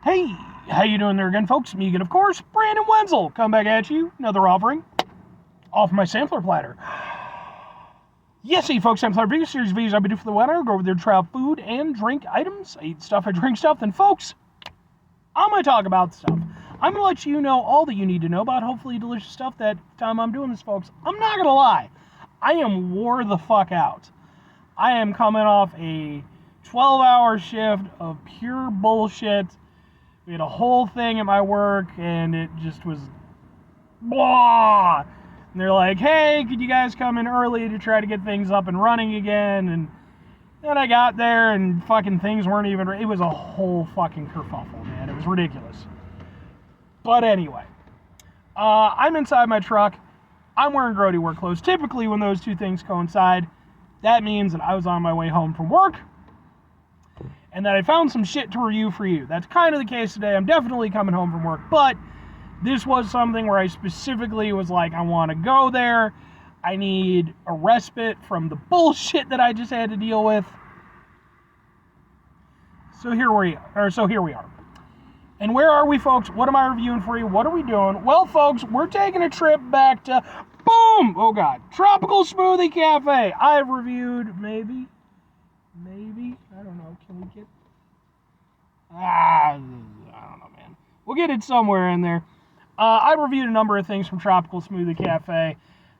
Hey, how you doing there again, folks? Me again, of course, Brandon Wenzel. Come back at you, another offering off my sampler platter. Yes, hey folks, sampler video series videos I've been doing for the winter. Go over there to try out food and drink items. I eat stuff, I drink stuff. Then, folks, I'm going to talk about stuff. I'm going to let you know all that you need to know about hopefully delicious stuff that time I'm doing this, folks. I'm not going to lie. I am wore the fuck out. I am coming off a 12-hour shift of pure bullshit. We had a whole thing at my work, and it just was blah. And they're like, hey, could you guys come in early to try to get things up and running again? And then I got there, and fucking things weren't even... It was a whole fucking kerfuffle, man. It was ridiculous. But anyway, I'm inside my truck. I'm wearing grody work clothes. Typically, when those two things coincide, that means that I was on my way home from work, and that I found some shit to review for you. That's kind of the case today. I'm definitely coming home from work, but this was something where I specifically was like, I want to go there. I need a respite from the bullshit that I just had to deal with. So here we are. And where are we, folks? What am I reviewing for you? What are we doing? Well, folks, we're taking a trip back to, boom! Oh, God. Tropical Smoothie Cafe. I've reviewed maybe, I don't know, can we get, I don't know, man. We'll get it somewhere in there. I reviewed a number of things from Tropical Smoothie Cafe.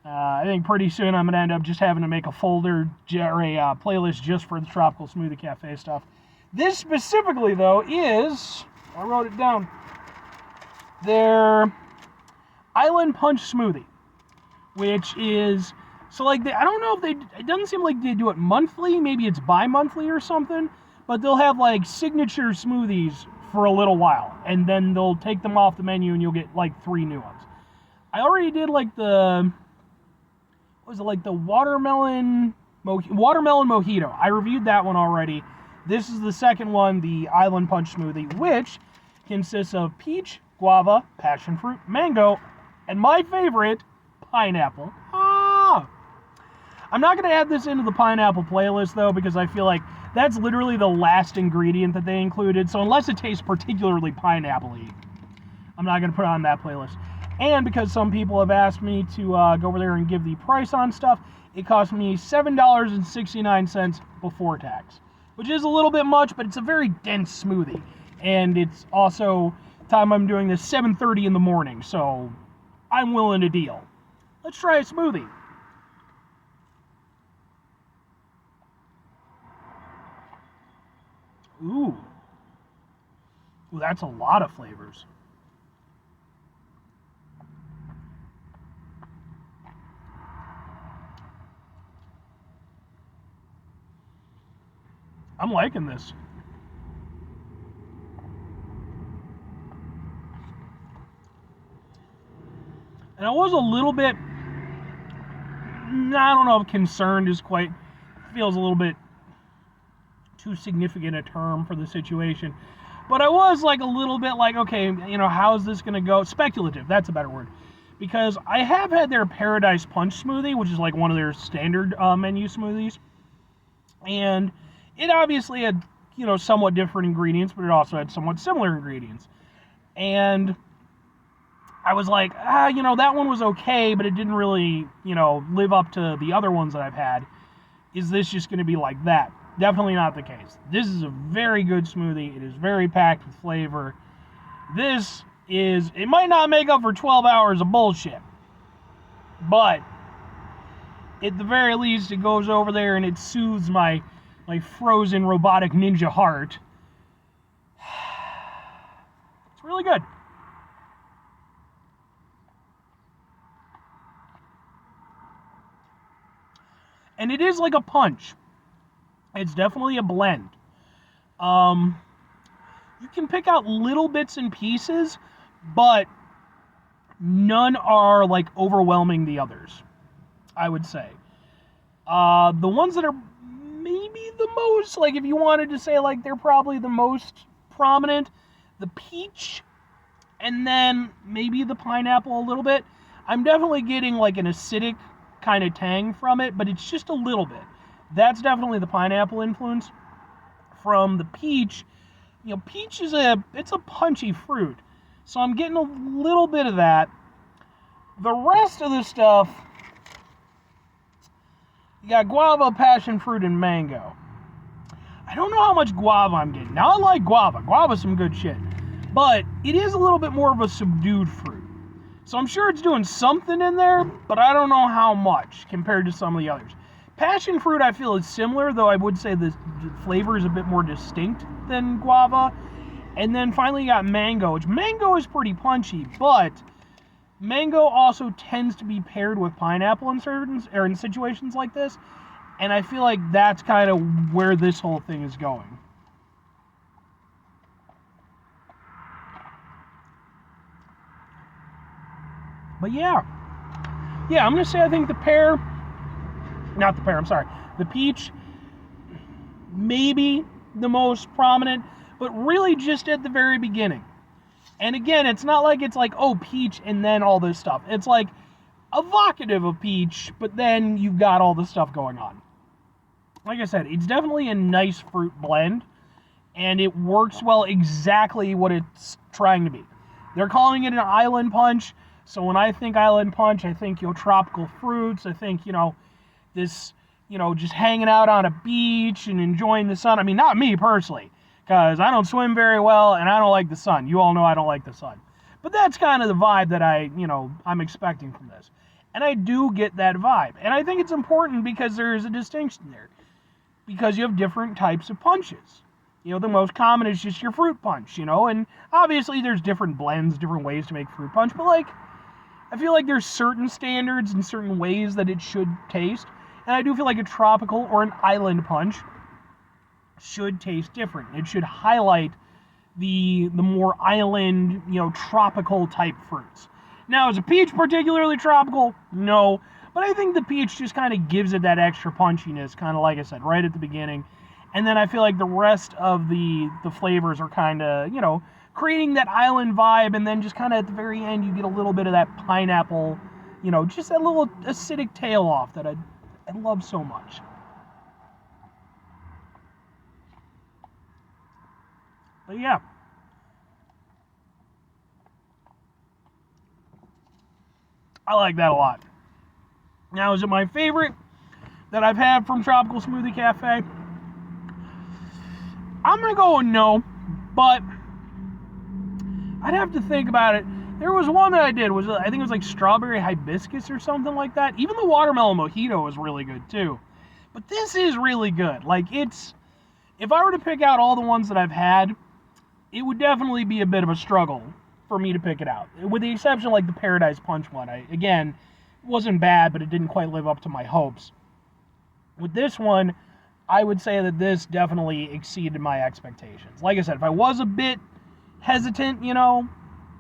I think pretty soon I'm going to end up just having to make a folder or a playlist just for the Tropical Smoothie Cafe stuff. This specifically, though, is, I wrote it down, their Island Punch Smoothie, which is, so like, I don't know if it doesn't seem like they do it monthly, maybe it's bi-monthly or something, but they'll have like signature smoothies for a little while, and then they'll take them off the menu and you'll get like 3 new ones. I already did like the watermelon mojito. I reviewed that one already. This is the second one, the Island Punch Smoothie, which consists of peach, guava, passion fruit, mango, and my favorite, pineapple. I'm not going to add this into the pineapple playlist, though, because I feel like that's literally the last ingredient that they included. So unless it tastes particularly pineapple-y, I'm not going to put it on that playlist. And because some people have asked me to go over there and give the price on stuff, it cost me $7.69 before tax, which is a little bit much, but it's a very dense smoothie. And it's also time I'm doing this 7:30 in the morning, so I'm willing to deal. Let's try a smoothie. Ooh, that's a lot of flavors. I'm liking this. And I was a little bit, I don't know if concerned is quite, feels a little bit too significant a term for the situation. But I was like a little bit like, okay, how's this going to go? Speculative, that's a better word. Because I have had their Paradise Punch smoothie, which is like one of their standard menu smoothies. And it obviously had, somewhat different ingredients, but it also had somewhat similar ingredients. And I was like, that one was okay, but it didn't really, live up to the other ones that I've had. Is this just going to be like that? Definitely not the case. This is a very good smoothie. It is very packed with flavor. It might not make up for 12 hours of bullshit, but at the very least, it goes over there and it soothes my frozen robotic ninja heart. It's really good. And it is like a punch. It's definitely a blend. You can pick out little bits and pieces, but none are like overwhelming the others, I would say. The ones that are maybe the most, like if you wanted to say like they're probably the most prominent, the peach, and then maybe the pineapple a little bit. I'm definitely getting like an acidic kind of tang from it, but it's just a little bit. That's definitely the pineapple influence. From the peach, peach it's a punchy fruit. So I'm getting a little bit of that. The rest of the stuff, you got guava, passion fruit, and mango. I don't know how much guava I'm getting. Now, I like guava. Guava's some good shit. But it is a little bit more of a subdued fruit. So I'm sure it's doing something in there, but I don't know how much compared to some of the others. Passion fruit, I feel, is similar, though I would say the flavor is a bit more distinct than guava. And then finally you got mango, which mango is pretty punchy, but mango also tends to be paired with pineapple in situations like this. And I feel like that's kind of where this whole thing is going. But yeah, I'm going to say I think the peach, maybe the most prominent, but really just at the very beginning. And again, it's not like it's like, oh, peach and then all this stuff. It's like evocative of peach, but then you've got all this stuff going on. Like I said, it's definitely a nice fruit blend, and it works well exactly what it's trying to be. They're calling it an island punch, so when I think island punch, I think, tropical fruits. I think, this, just hanging out on a beach and enjoying the sun. I mean, not me personally, because I don't swim very well, and I don't like the sun. You all know I don't like the sun. But that's kind of the vibe that I'm expecting from this. And I do get that vibe. And I think it's important because there's a distinction there. Because you have different types of punches. The most common is just your fruit punch, and obviously there's different blends, different ways to make fruit punch, but I feel like there's certain standards and certain ways that it should taste, and I do feel like a tropical or an island punch should taste different. It should highlight the more island, tropical type fruits. Now, is a peach particularly tropical? No. But I think the peach just kind of gives it that extra punchiness, kind of like I said, right at the beginning. And then I feel like the rest of the flavors are kind of, creating that island vibe. And then just kind of at the very end, you get a little bit of that pineapple, just that little acidic tail off that I love so much. But yeah. I like that a lot. Now, is it my favorite that I've had from Tropical Smoothie Cafe? I'm going to go with no, but I'd have to think about it. There was one that I did, I think it was like strawberry hibiscus or something like that. Even the watermelon mojito was really good too. But this is really good. If I were to pick out all the ones that I've had, it would definitely be a bit of a struggle for me to pick it out. With the exception of the Paradise Punch one. Again, wasn't bad, but it didn't quite live up to my hopes. With this one, I would say that this definitely exceeded my expectations. Like I said, if I was a bit hesitant,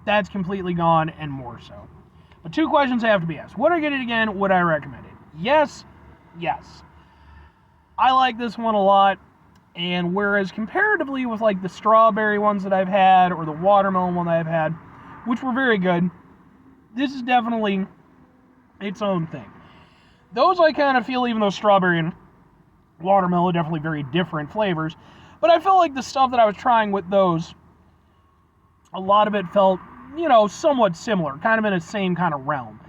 that's completely gone and more so. But 2 questions have to be asked. Would I get it again? Would I recommend it? Yes. I like this one a lot. And whereas comparatively with the strawberry ones that I've had or the watermelon one that I've had, which were very good, this is definitely its own thing. Those I kind of feel, even though strawberry and watermelon are definitely very different flavors, but I felt like the stuff that I was trying with those, a lot of it felt, somewhat similar, kind of in the same kind of realm.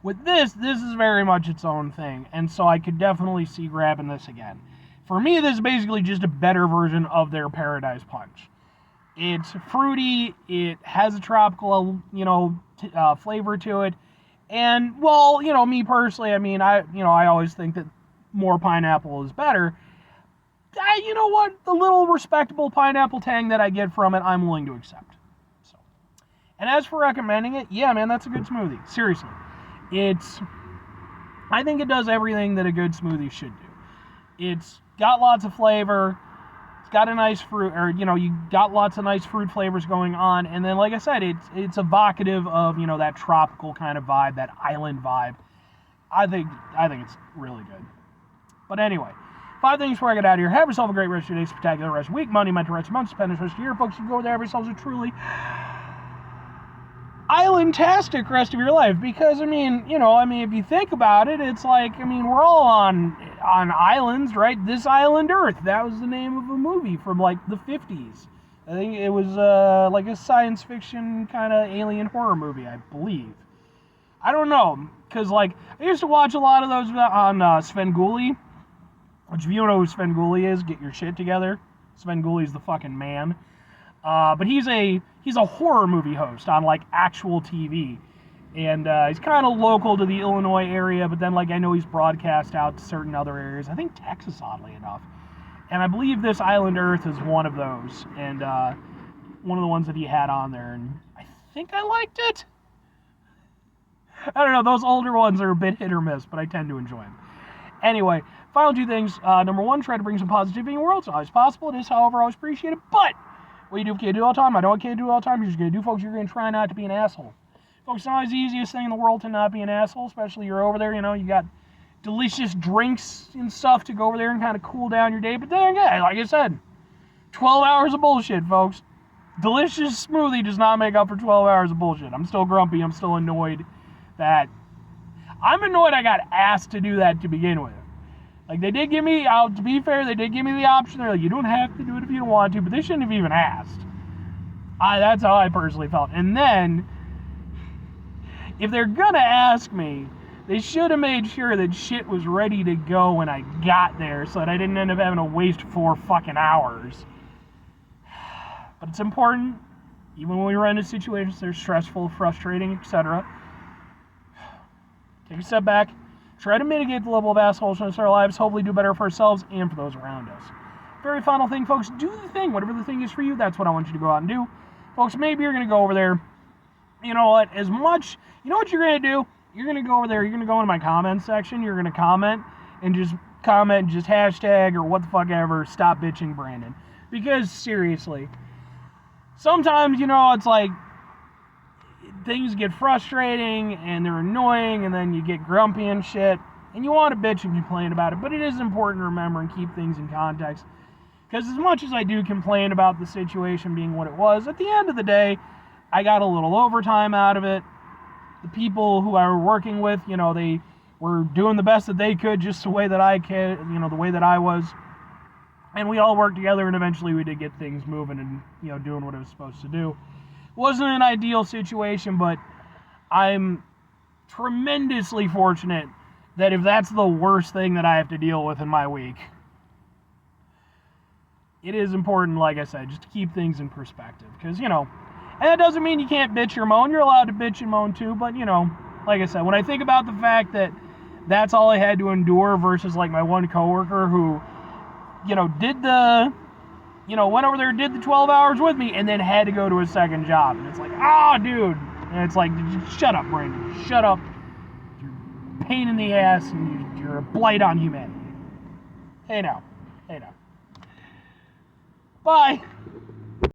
With this is very much its own thing, and so I could definitely see grabbing this again. For me, this is basically just a better version of their Paradise Punch. It's fruity, it has a tropical, flavor to it, and, well, me personally, I mean, I always think that more pineapple is better. You know what? The little respectable pineapple tang that I get from it, I'm willing to accept. So, and as for recommending it, yeah, man, that's a good smoothie. Seriously. I think it does everything that a good smoothie should do. It's got lots of flavor. It's got a nice fruit, or, you got lots of nice fruit flavors going on. And then, like I said, it's evocative of, that tropical kind of vibe, that island vibe. I think it's really good. But anyway, 5 things before I get out of here. Have yourself a great rest of your day, spectacular rest of the week, Monday, mental rest of month, spend the rest of your year, folks. You go there, have yourselves a truly island-tastic rest of your life. Because, if you think about it, it's we're all on islands, right? This Island Earth. That was the name of a movie from, the 50s. I think it was like a science fiction kind of alien horror movie, I believe. I don't know, because like I used to watch a lot of those on Svengoolie, which if you don't know who Svengoolie is, get your shit together. Svengoolie's the fucking man. But he's a horror movie host on like actual TV, and he's kind of local to the Illinois area. But then like I know he's broadcast out to certain other areas. I think Texas, oddly enough. And I believe This Island Earth is one of those, and one of the ones that he had on there, and I think I liked it. I don't know, those older ones are a bit hit or miss, but I tend to enjoy them. Anyway, final two things. Number one, try to bring some positivity in the world. It's always possible. It is, however, always appreciated. But what you do can't do all the time. I know I can't do all the time. You're just going to do, folks. You're going to try not to be an asshole. Folks, it's not always the easiest thing in the world to not be an asshole, especially you're over there, you know, you got delicious drinks and stuff to go over there and kind of cool down your day. But then again, like I said, 12 hours of bullshit, folks. Delicious smoothie does not make up for 12 hours of bullshit. I'm still grumpy. I'm still annoyed that... I'm annoyed I got asked to do that to begin with. Like, they did give me... to be fair, they did give me the option. They're like, you don't have to do it if you don't want to, but they shouldn't have even asked. That's how I personally felt. And then, if they're gonna ask me, they should have made sure that shit was ready to go when I got there so that I didn't end up having to waste 4 fucking hours. But it's important, even when we run into situations that are stressful, frustrating, etc. Take a step back, try to mitigate the level of assholesness in our lives, hopefully do better for ourselves and for those around us. Very final thing, folks, do the thing. Whatever the thing is for you, that's what I want you to go out and do. Folks, maybe you're going to go over there. You know what? You know what you're going to do? You're going to go over there, you're going to go into my comments section, you're going to comment, just hashtag or what the fuck ever, stop bitching Brandon. Because, seriously, sometimes, you know, it's like, things get frustrating, and they're annoying, and then you get grumpy and shit, and you want to bitch and complain about it, but it is important to remember and keep things in context. Because as much as I do complain about the situation being what it was, at the end of the day, I got a little overtime out of it. The people who I were working with, you know, they were doing the best that they could, just the way that I could, you know, the way that I was. And we all worked together, and eventually we did get things moving and, you know, doing what it was supposed to do. Wasn't an ideal situation, but I'm tremendously fortunate that if that's the worst thing that I have to deal with in my week, it is important, like I said, just to keep things in perspective. Because, you know, and that doesn't mean you can't bitch or moan. You're allowed to bitch and moan too. But, you know, like I said, when I think about the fact that that's all I had to endure versus like my one coworker who, you know, went over there, did the 12 hours with me, and then had to go to a second job. And it's like, dude. And it's like, shut up, Brandon. Shut up. You're a pain in the ass, and you're a blight on humanity. Hey now. Bye.